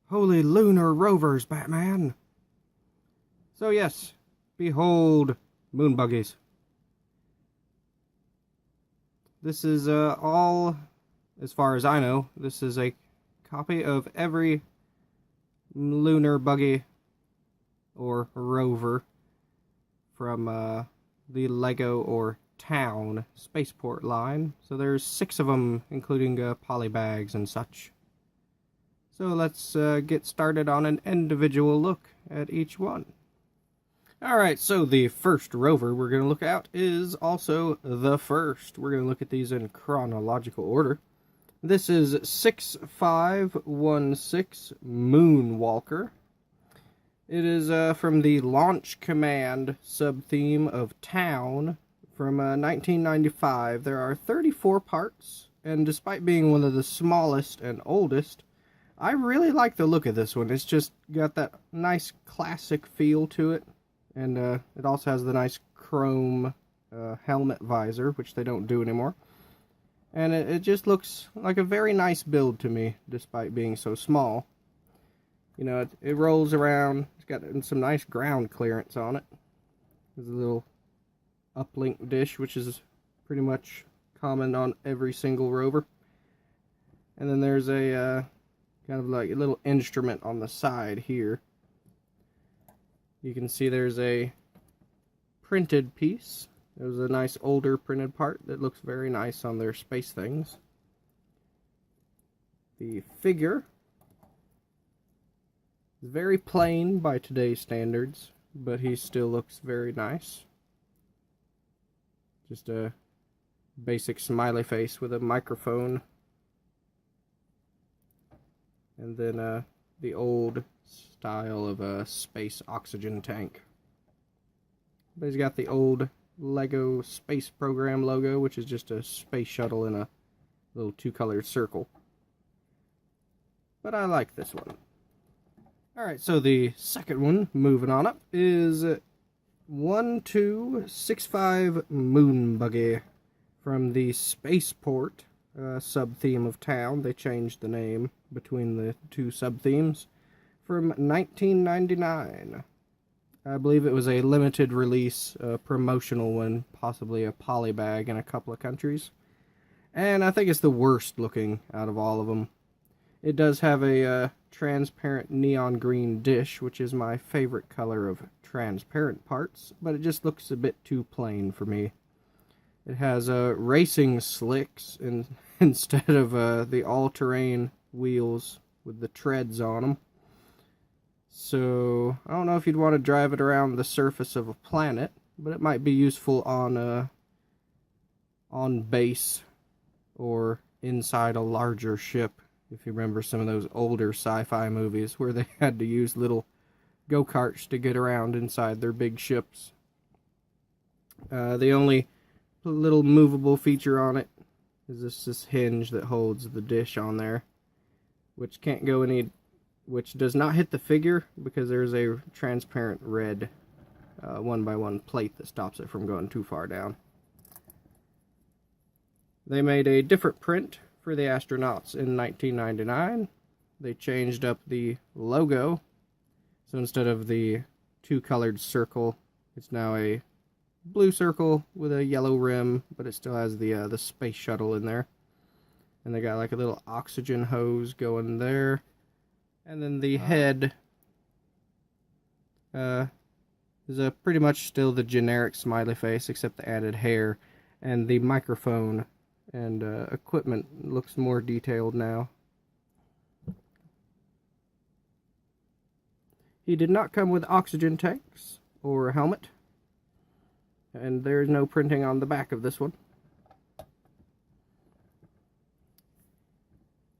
Holy lunar rovers, Batman! So yes, behold moon buggies. This is all, as far as I know, this is a copy of every lunar buggy or rover from the Lego or Town spaceport line. So there's 6 of them, including polybags and such. So let's get started on an individual look at each one. Alright, so the first rover we're going to look at is also the first. We're going to look at these in chronological order. This is 6516 Moonwalker. It is from the Launch Command sub-theme of Town from 1995. There are 34 parts, and despite being one of the smallest and oldest, I really like the look of this one. It's just got that nice classic feel to it. And it also has the nice chrome helmet visor, which they don't do anymore. And it just looks like a very nice build to me, despite being so small. You know, it rolls around. It's got some nice ground clearance on it. There's a little uplink dish, which is pretty much common on every single rover. And then there's a kind of like a little instrument on the side here. You can see there's a printed piece. It was a nice older printed part that looks very nice on their space things. The figure is very plain by today's standards, but he still looks very nice. Just a basic smiley face with a microphone. And then the old style of a space oxygen tank. But he's got the old Lego space program logo, which is just a space shuttle in a little 2-colored circle. But I like this one. Alright, so the second one, moving on up, is 1265 Moon Buggy from the Spaceport sub-theme of Town. They changed the name between the 2 sub-themes. From 1999. I believe it was a limited release, promotional one, possibly a polybag in a couple of countries. And I think it's the worst looking out of all of them. It does have a transparent neon green dish, which is my favorite color of transparent parts, but it just looks a bit too plain for me. It has racing slicks instead of the all-terrain wheels with the treads on them. So, I don't know if you'd want to drive it around the surface of a planet, but it might be useful on base or inside a larger ship. If you remember some of those older sci-fi movies where they had to use little go-karts to get around inside their big ships. The only little movable feature on it is this hinge that holds the dish on there, which does not hit the figure because there's a transparent red 1x1 plate that stops it from going too far down. They made a different print for the astronauts in 1999. They changed up the logo. So instead of the 2-colored circle, it's now a blue circle with a yellow rim, but it still has the space shuttle in there. And they got like a little oxygen hose going there. And then the head is pretty much still the generic smiley face, except the added hair. And the microphone and equipment looks more detailed now. He did not come with oxygen tanks or a helmet. And there's no printing on the back of this one.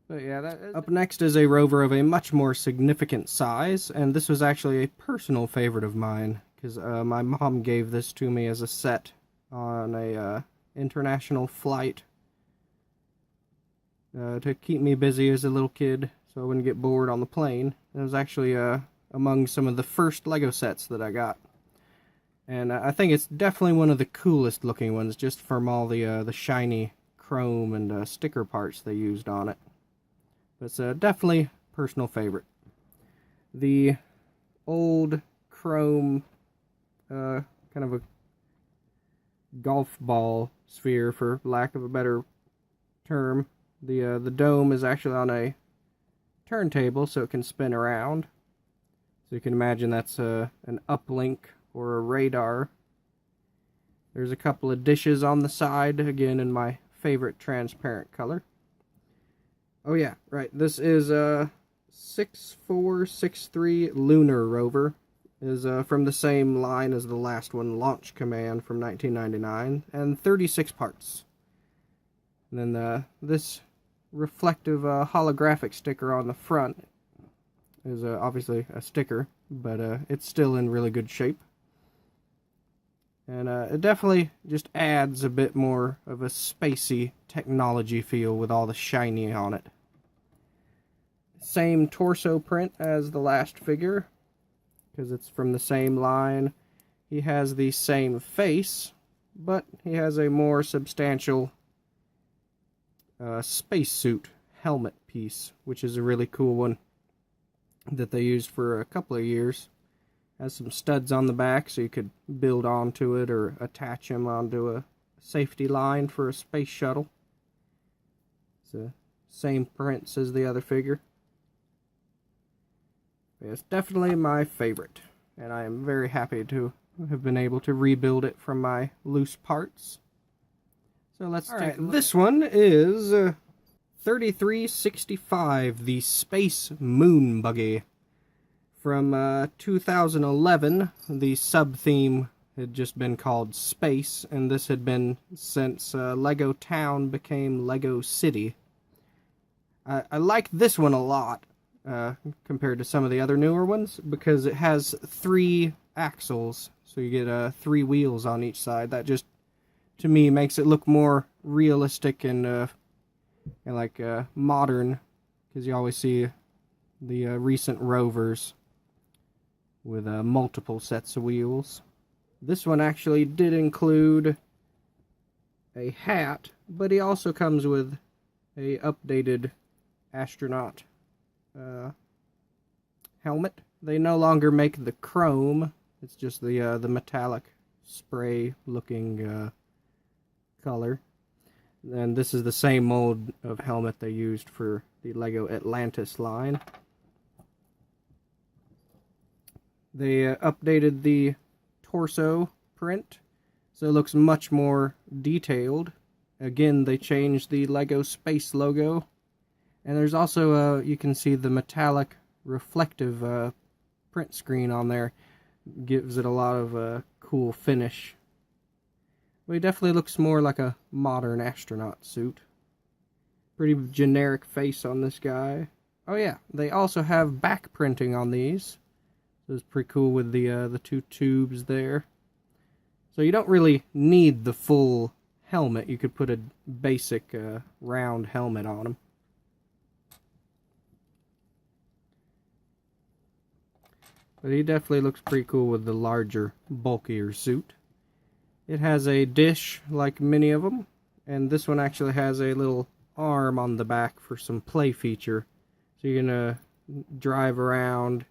But yeah, up next is a rover of a much more significant size, and this was actually a personal favorite of mine, because my mom gave this to me as a set on a international flight to keep me busy as a little kid, so I wouldn't get bored on the plane. It was actually among some of the first Lego sets that I got. And I think it's definitely one of the coolest looking ones, just from all the shiny chrome and sticker parts they used on it. But it's definitely a personal favorite. the old chrome, kind of a golf ball sphere, for lack of a better term. The dome is actually on a turntable, so it can spin around. So you can imagine that's an uplink or a radar. There's a couple of dishes on the side, again in my favorite transparent color. Oh yeah, right, this is a 6463 Lunar Rover. Is from the same line as the last one, Launch Command, from 1999, and 36 parts. And then this reflective holographic sticker on the front is obviously a sticker, but it's still in really good shape. And it definitely just adds a bit more of a spacey technology feel with all the shiny on it. Same torso print as the last figure, because it's from the same line. He has the same face, but he has a more substantial spacesuit helmet piece, which is a really cool one that they used for a couple of years. Has some studs on the back so you could build onto it or attach him onto a safety line for a space shuttle. It's the same prints as the other figure. It's definitely my favorite, and I am very happy to have been able to rebuild it from my loose parts. So let's take a look. This one is 3365, the Space Moon Buggy. From 2011, the sub-theme had just been called Space, and this had been since Lego Town became Lego City. I like this one a lot compared to some of the other newer ones, because it has 3 axles, so you get 3 wheels on each side. That just, to me, makes it look more realistic and like modern, because you always see the recent rovers with multiple sets of wheels. This one actually did include a hat, but he also comes with a updated astronaut helmet. They no longer make the chrome, it's just the metallic spray looking color. And this is the same mold of helmet they used for the Lego Atlantis line. They updated the torso print, so it looks much more detailed. Again, they changed the Lego Space logo. And there's also, you can see the metallic reflective print screen on there. Gives it a lot of cool finish. But he definitely looks more like a modern astronaut suit. Pretty generic face on this guy. Oh yeah, they also have back printing on these. So it's pretty cool with the 2 tubes there. So you don't really need the full helmet. You could put a basic round helmet on him. But he definitely looks pretty cool with the larger, bulkier suit. It has a dish like many of them, and this one actually has a little arm on the back for some play feature. So you're going to drive around,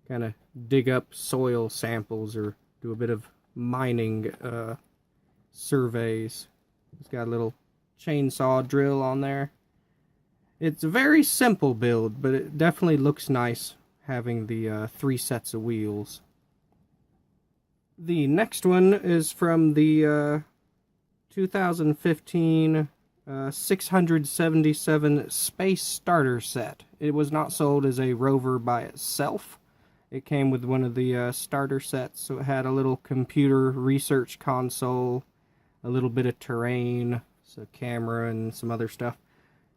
kind of dig up soil samples or do a bit of mining surveys. It's got a little chainsaw drill on there. It's a very simple build, but it definitely looks nice having the 3 sets of wheels. The next one is from the 2015 677 Space Starter Set. It was not sold as a rover by itself. It came with one of the starter sets, so it had a little computer research console, a little bit of terrain, so camera and some other stuff,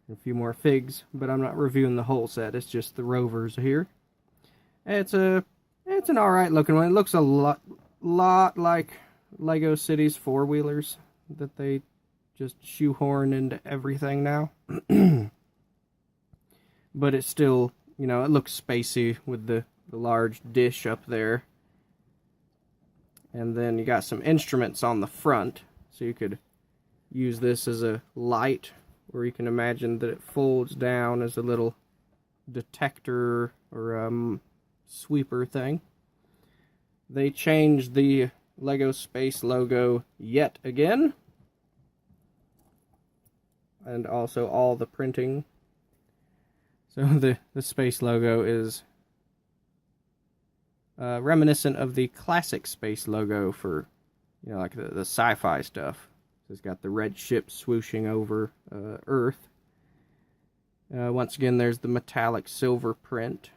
and a few more figs, but I'm not reviewing the whole set, it's just the rovers here. It's an alright looking one. It looks a lot like Lego City's 4-wheelers that they just shoehorn into everything now. But it's still, you know, it looks spacey with the large dish up there. And then you got some instruments on the front, so you could use this as a light, or you can imagine that it folds down as a little detector or sweeper thing. They changed the Lego Space logo yet again. And also all the printing. So the space logo is reminiscent of the classic space logo for, you know, like the sci-fi stuff. So it's got the red ship swooshing over Earth. Once again, there's the metallic silver print.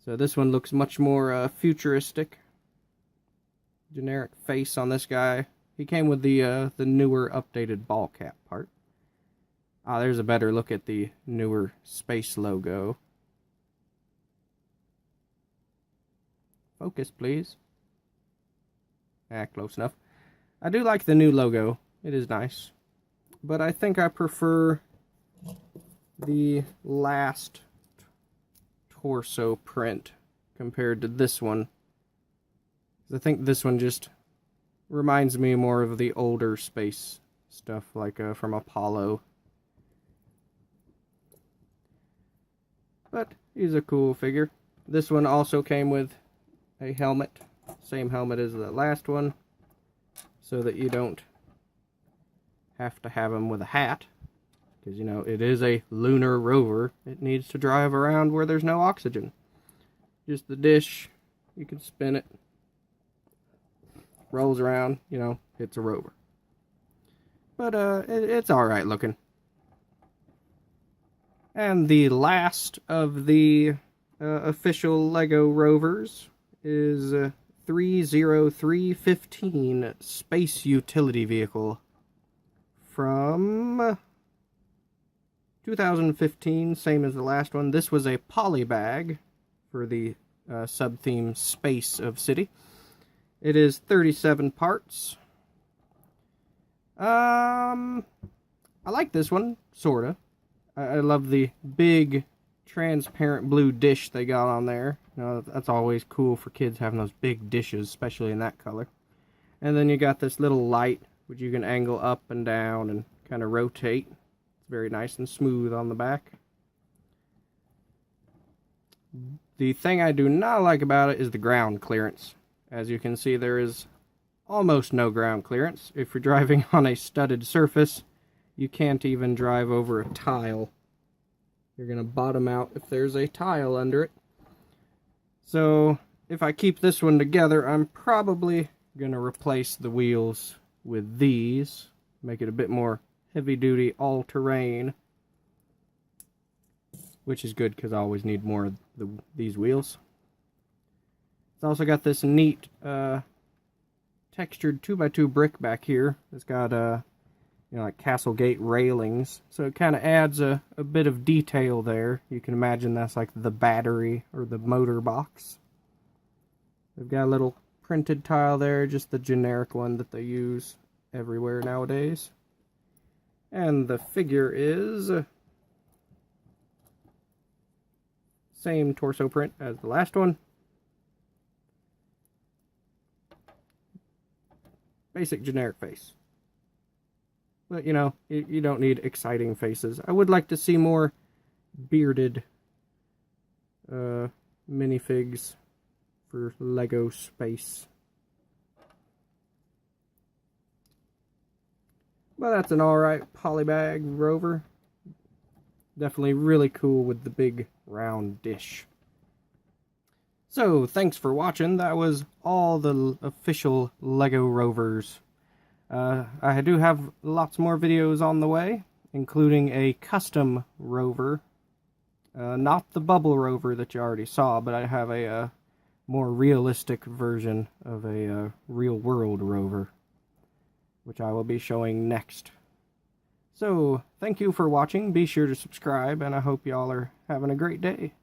So this one looks much more futuristic. Generic face on this guy. He came with the newer updated ball cap part. Ah, there's a better look at the newer space logo. Focus, please. Ah, close enough. I do like the new logo. It is nice. But I think I prefer the last torso print compared to this one. I think this one just reminds me more of the older space stuff, like from Apollo. But he's a cool figure. This one also came with a helmet. Same helmet as the last one. So that you don't have to have him with a hat. Because, you know, it is a Lunar Rover. It needs to drive around where there's no oxygen. Just the dish. You can spin it. Rolls around, you know, it's a rover. But it's alright looking. And the last of the official Lego Rovers is 30315 Space Utility Vehicle from 2015, same as the last one. This was a poly bag for the sub-theme Space of City. It is 37 parts. I like this one, sorta. I love the big transparent blue dish they got on there. You know, that's always cool for kids having those big dishes, especially in that color. And then you got this little light, which you can angle up and down and kind of rotate. It's very nice and smooth on the back. The thing I do not like about it is the ground clearance. As you can see, there is almost no ground clearance. If you're driving on a studded surface, you can't even drive over a tile. You're going to bottom out if there's a tile under it. So, if I keep this one together, I'm probably going to replace the wheels with these. Make it a bit more heavy-duty, all-terrain. Which is good, because I always need more of these wheels. It's also got this neat textured 2x2 brick back here. It's got you know, like castle gate railings, so it kind of adds a bit of detail there. You can imagine that's like the battery or the motor box. They've got a little printed tile there, just the generic one that they use everywhere nowadays. And the figure is same torso print as the last one. Basic generic face. But, you know, you don't need exciting faces. I would like to see more bearded minifigs for Lego Space. But that's an alright polybag rover. Definitely really cool with the big round dish. So, thanks for watching. That was all the official Lego Rovers. I do have lots more videos on the way, including a custom rover. Not the bubble rover that you already saw, but I have a more realistic version of a real-world rover, which I will be showing next. So, thank you for watching. Be sure to subscribe, and I hope y'all are having a great day.